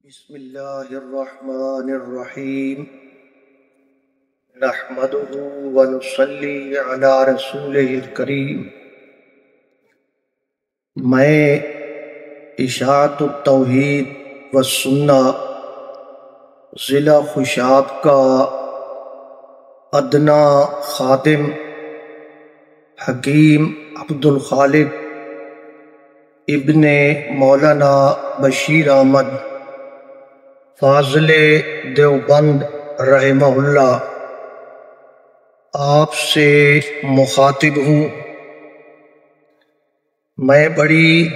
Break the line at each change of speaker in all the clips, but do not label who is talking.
بسم اللہ الرحمن الرحیم نحمدہ ونصلی علی رسولہ الکریم۔ میں اشاعت التوحید والسنہ ضلع خوشاب کا ادنیٰ خادم حکیم عبدالخالق ابن مولانا بشیر احمد فاضل دیوبند رحمہ اللہ آپ سے مخاطب ہوں۔ میں بڑی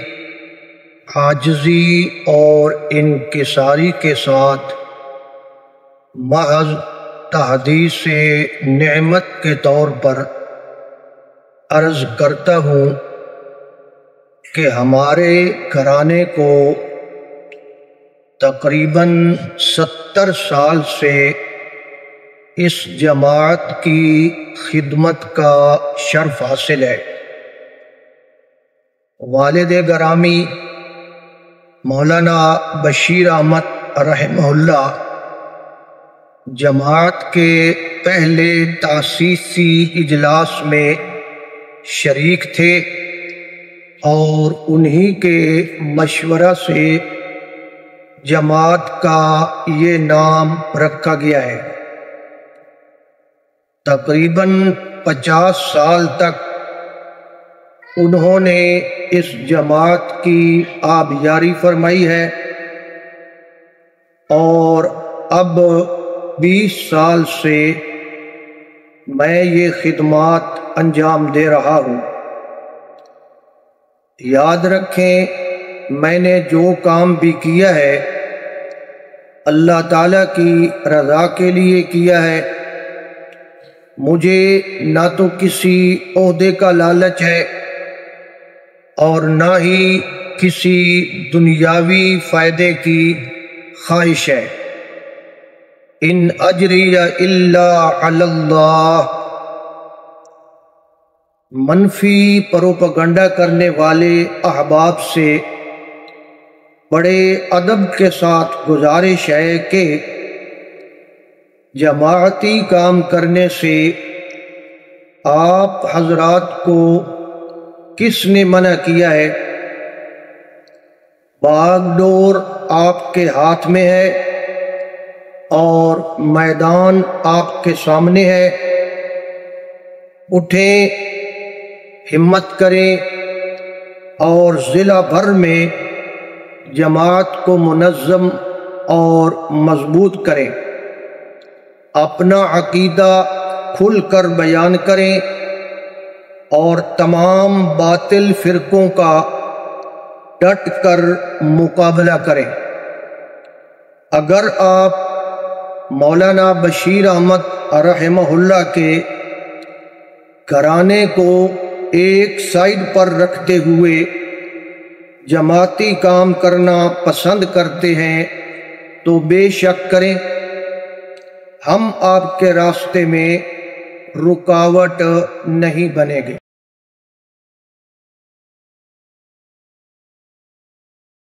عاجزی اور انکساری کے ساتھ محض تحدیث نعمت کے طور پر عرض کرتا ہوں کہ ہمارے گھرانے کو تقریباً 70 سال سے اس جماعت کی خدمت کا شرف حاصل ہے۔ والد گرامی مولانا بشیر احمد رحمہ اللہ جماعت کے پہلے تاسیسی اجلاس میں شریک تھے اور انہی کے مشورہ سے جماعت کا یہ نام رکھا گیا ہے۔ تقریباً 50 سال تک انہوں نے اس جماعت کی آبیاری فرمائی ہے اور اب 20 سال سے میں یہ خدمات انجام دے رہا ہوں۔ یاد رکھیں، میں نے جو کام بھی کیا ہے اللہ تعالیٰ کی رضا کے لیے کیا ہے۔ مجھے نہ تو کسی عہدے کا لالچ ہے اور نہ ہی کسی دنیاوی فائدے کی خواہش ہے۔ ان اجری الا علی اللہ۔ منفی پروپیگنڈا کرنے والے احباب سے بڑے ادب کے ساتھ گزارش ہے کہ جماعتی کام کرنے سے آپ حضرات کو کس نے منع کیا ہے؟ باغ ڈور آپ کے ہاتھ میں ہے اور میدان آپ کے سامنے ہے۔ اٹھیں، ہمت کریں اور ضلع بھر میں جماعت کو منظم اور مضبوط کریں۔ اپنا عقیدہ کھل کر بیان کریں اور تمام باطل فرقوں کا ڈٹ کر مقابلہ کریں۔ اگر آپ مولانا بشیر احمد رحمہ اللہ کے گھرانے کو ایک سائیڈ پر رکھتے ہوئے جماعتی کام کرنا پسند کرتے ہیں تو بے شک کریں، ہم آپ کے راستے میں رکاوٹ نہیں بنیں گے۔